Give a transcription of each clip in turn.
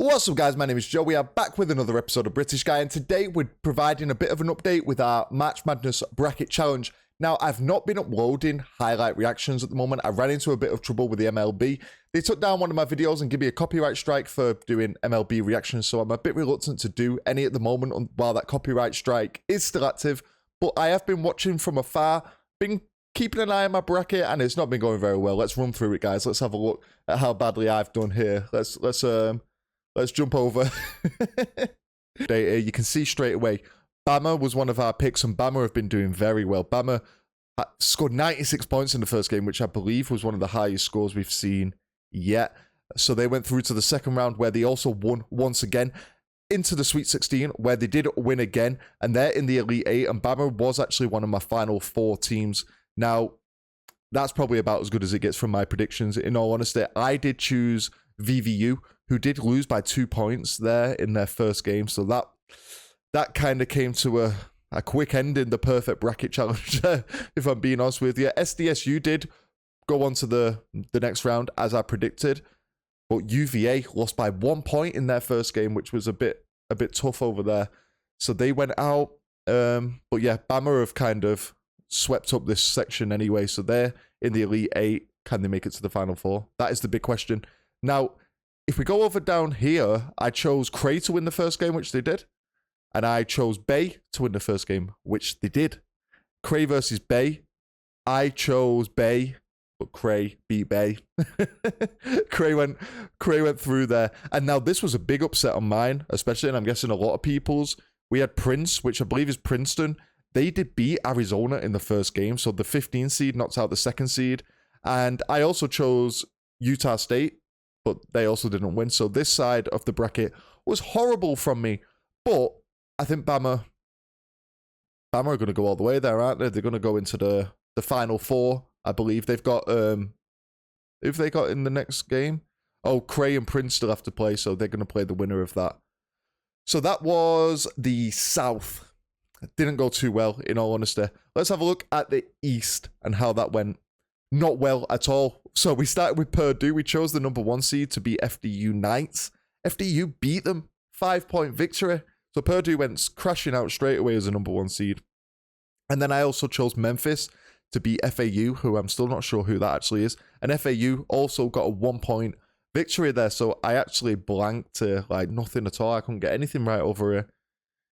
What's up, guys? My name is Joe. We are back with another episode of British Guy, and today we're providing a bit of an update with our March Madness Bracket Challenge. Now, I've not been uploading highlight reactions at the moment. I ran into a bit of trouble with the MLB. They took down one of my videos and gave me a copyright strike for doing MLB reactions, so I'm a bit reluctant to do any at the moment while that copyright strike is still active. But I have been watching from afar, been keeping an eye on my bracket, and it's not been going very well. Let's run through it, guys. Let's have a look at how badly I've done here. Let's jump over. You can see straight away, Bama was one of our picks, and Bama have been doing very well. Bama scored 96 points in the first game, which I believe was one of the highest scores we've seen yet. So they went through to the second round, where they also won once again, into the Sweet 16, where they did win again, and they're in the Elite 8, and Bama was actually one of my final four teams. Now, that's probably about as good as it gets from my predictions. In all honesty, I did choose VVU, who did lose by 2 points there in their first game. So that kind of came to a quick end in the perfect bracket challenge, if I'm being honest with you. SDSU did go on to the next round, as I predicted. But UVA lost by 1 point in their first game, which was a bit tough over there. So they went out. But yeah, Bama have kind of swept up this section anyway. So they're in the Elite 8. Can they make it to the Final Four? That is the big question. Now, if we go over down here, I chose Cray to win the first game, which they did. And I chose Bay to win the first game, which they did. Cray versus Bay. I chose Bay, but Cray beat Bay. Cray went through there. And now this was a big upset on mine, especially, and I'm guessing a lot of people's. We had Prince, which I believe is Princeton. They did beat Arizona in the first game. So the 15 seed knocked out the second seed. And I also chose Utah State, but they also didn't win. So this side of the bracket was horrible from me. But I think Bama are going to go all the way there, aren't they? They're going to go into the Final Four, I believe. They've got, if they got in the next game? Oh, Cray and Prince still have to play, so they're going to play the winner of that. So that was the South. It didn't go too well, in all honesty. Let's have a look at the East and how that went. Not well at all. So we started with Purdue. We chose the number 1 seed to be FDU Knights. FDU beat them. 5-point victory. So Purdue went crashing out straight away as a number 1 seed. And then I also chose Memphis to beat FAU, who I'm still not sure who that actually is. And FAU also got a 1-point victory there. So I actually blanked to like nothing at all. I couldn't get anything right over here.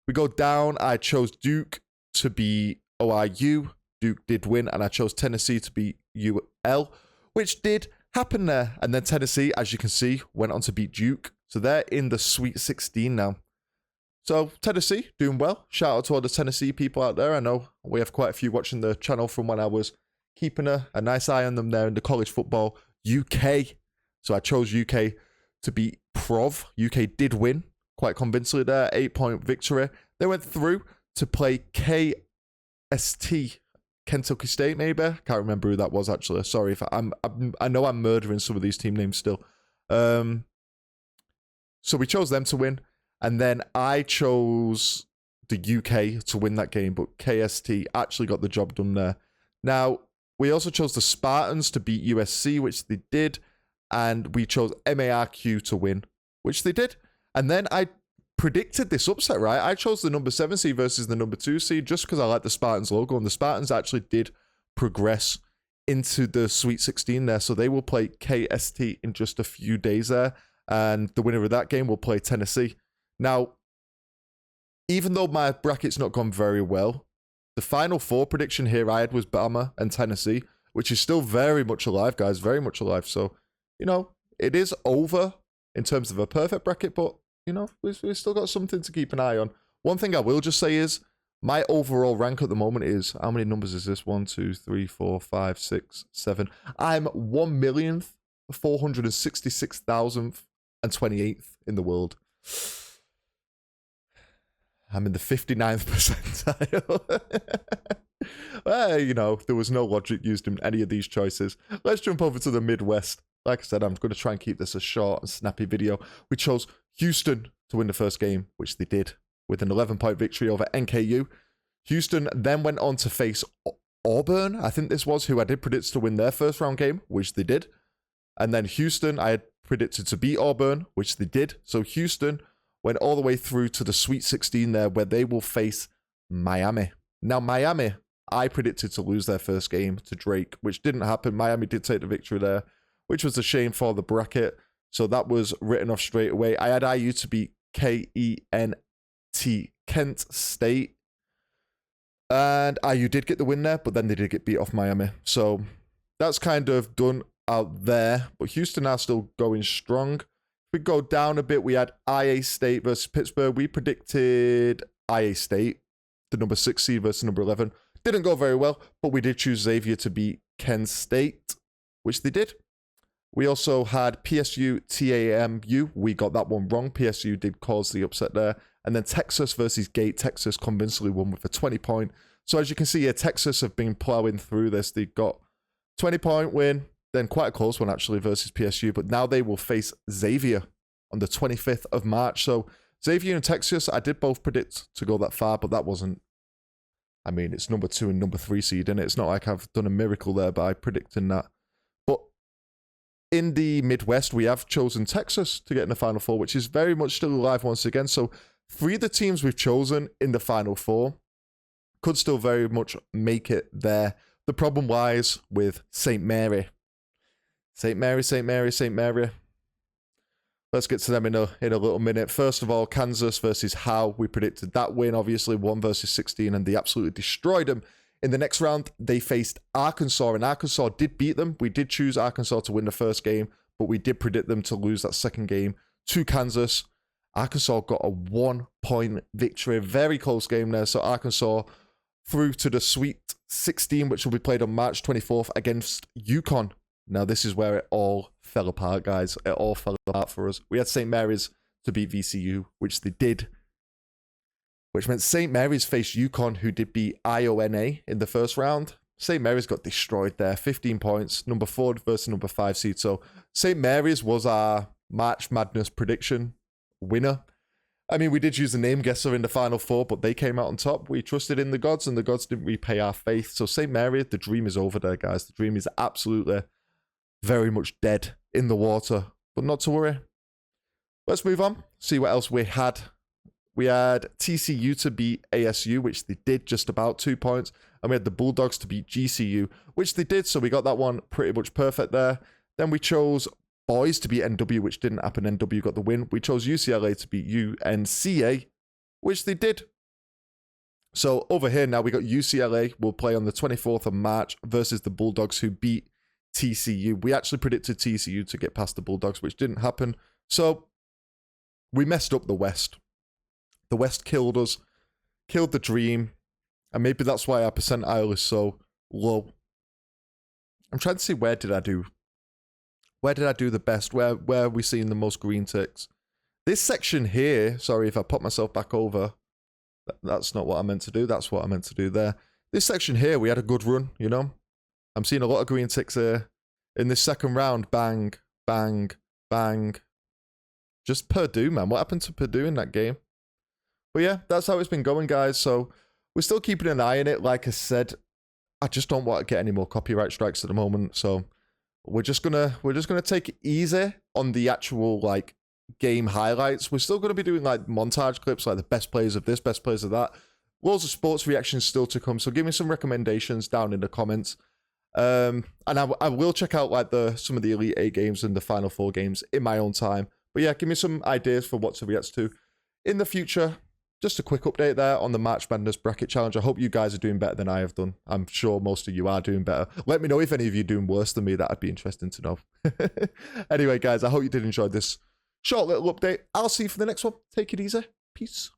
We go down. I chose Duke to be OIU. Duke did win, and I chose Tennessee to beat UL, which did happen there. And then Tennessee, as you can see, went on to beat Duke. So they're in the Sweet 16 now. So Tennessee doing well. Shout out to all the Tennessee people out there. I know we have quite a few watching the channel from when I was keeping a nice eye on them there in the college football. UK. So I chose UK to beat Prov. UK did win quite convincingly there. 8-point victory. They went through to play KST. Kentucky State, maybe? Can't remember who that was, actually. Sorry if I know I'm murdering some of these team names still. So we chose them to win. And then I chose the UK to win that game, but KST actually got the job done there. Now, we also chose the Spartans to beat USC, which they did. And we chose MARQ to win, which they did. And then I predicted this upset, right? I chose the number 7 seed versus the number 2 seed just because I like the Spartans logo, and the Spartans actually did progress into the Sweet 16 there, so they will play KST in just a few days there, and the winner of that game will play Tennessee. Now, even though my bracket's not gone very well, the Final Four prediction here I had was Bama and Tennessee, which is still very much alive, guys, very much alive. So, you know, it is over in terms of a perfect bracket, but you know, we've still got something to keep an eye on. One thing I will just say is my overall rank at the moment is, how many numbers is this? 1, 2, 3, 4, 5, 6, 7. I'm 1,466,028th in the world. I'm in the 59th percentile. Well, you know, there was no logic used in any of these choices. Let's jump over to the Midwest. Like I said, I'm going to try and keep this a short and snappy video. We chose Houston to win the first game, which they did, with an 11-point victory over NKU. Houston then went on to face Auburn, I think this was, who I did predict to win their first round game, which they did. And then Houston, I had predicted to beat Auburn, which they did. So Houston went all the way through to the Sweet 16 there, where they will face Miami. Now, Miami, I predicted to lose their first game to Drake, which didn't happen. Miami did take the victory there, which was a shame for the bracket. So that was written off straight away. I had IU to beat Kent, Kent State. And IU did get the win there, but then they did get beat off Miami. So that's kind of done out there. But Houston are still going strong. If we go down a bit, we had IA State versus Pittsburgh. We predicted IA State, the number 6 seed versus number 11. Didn't go very well, but we did choose Xavier to beat Kent State, which they did. We also had PSU TAMU. We got that one wrong. PSU did cause the upset there. And then Texas versus Gate. Texas convincingly won with a 20-point. So as you can see here, Texas have been plowing through this. They got 20-point win, then quite a close one actually versus PSU. But now they will face Xavier on the 25th of March. So Xavier and Texas, I did both predict to go that far, but that wasn't. I mean, it's number 2 and number 3 seed, and it's not like I've done a miracle there by predicting that. But in the Midwest, we have chosen Texas to get in the Final Four, which is very much still alive once again. So 3 of the teams we've chosen in the Final Four could still very much make it there. The problem lies with St. Mary. St. Mary. Let's get to them in a little minute. First of all, Kansas versus Howe. We predicted that win, obviously, 1 versus 16, and they absolutely destroyed them. In the next round, they faced Arkansas, and Arkansas did beat them. We did choose Arkansas to win the first game, but we did predict them to lose that second game to Kansas. Arkansas got a 1-point victory. Very close game there. So Arkansas through to the Sweet 16, which will be played on March 24th against UConn. Now, this is where it all fell apart, guys. It all fell apart for us. We had St. Mary's to beat VCU, which they did. Which meant St. Mary's faced UConn, who did beat IONA in the first round. St. Mary's got destroyed there. 15 points. Number 4 versus number 5 seed. So St. Mary's was our March Madness prediction winner. I mean, we did use the name guesser in the Final Four, but they came out on top. We trusted in the gods, and the gods didn't repay our faith. So St. Mary, the dream is over there, guys. The dream is absolutely very much dead in the water. But not to worry. Let's move on. See what else we had. We had TCU to beat ASU, which they did, just about 2 points. And we had the Bulldogs to beat GCU, which they did. So we got that one pretty much perfect there. Then we chose boys to beat NW, which didn't happen. NW got the win. We chose UCLA to beat UNCA, which they did. So over here now, we got UCLA will play on the 24th of March versus the Bulldogs, who beat TCU. We actually predicted TCU to get past the Bulldogs, which didn't happen. So we messed up the West. The West killed us, killed the dream, and maybe that's why our percentile is so low. I'm trying to see where did I do the best? Where are we seeing the most green ticks? This section here, sorry if I pop myself back over. That's not what I meant to do. That's what I meant to do there. This section here, we had a good run, you know. I'm seeing a lot of green ticks here. In this second round, bang, bang, bang. Just Purdue, man. What happened to Purdue in that game? But yeah, that's how it's been going, guys. So we're still keeping an eye on it. Like I said, I just don't want to get any more copyright strikes at the moment. So we're just gonna take it easy on the actual like game highlights. We're still gonna be doing like montage clips, like the best players of this, best players of that. Loads of sports reactions still to come. So give me some recommendations down in the comments. And I will check out like some of the Elite 8 games and the Final 4 games in my own time. But yeah, give me some ideas for what to react to in the future. Just a quick update there on the March Madness Bracket Challenge. I hope you guys are doing better than I have done. I'm sure most of you are doing better. Let me know if any of you are doing worse than me. That'd be interesting to know. Anyway, guys, I hope you did enjoy this short little update. I'll see you for the next one. Take it easy. Peace.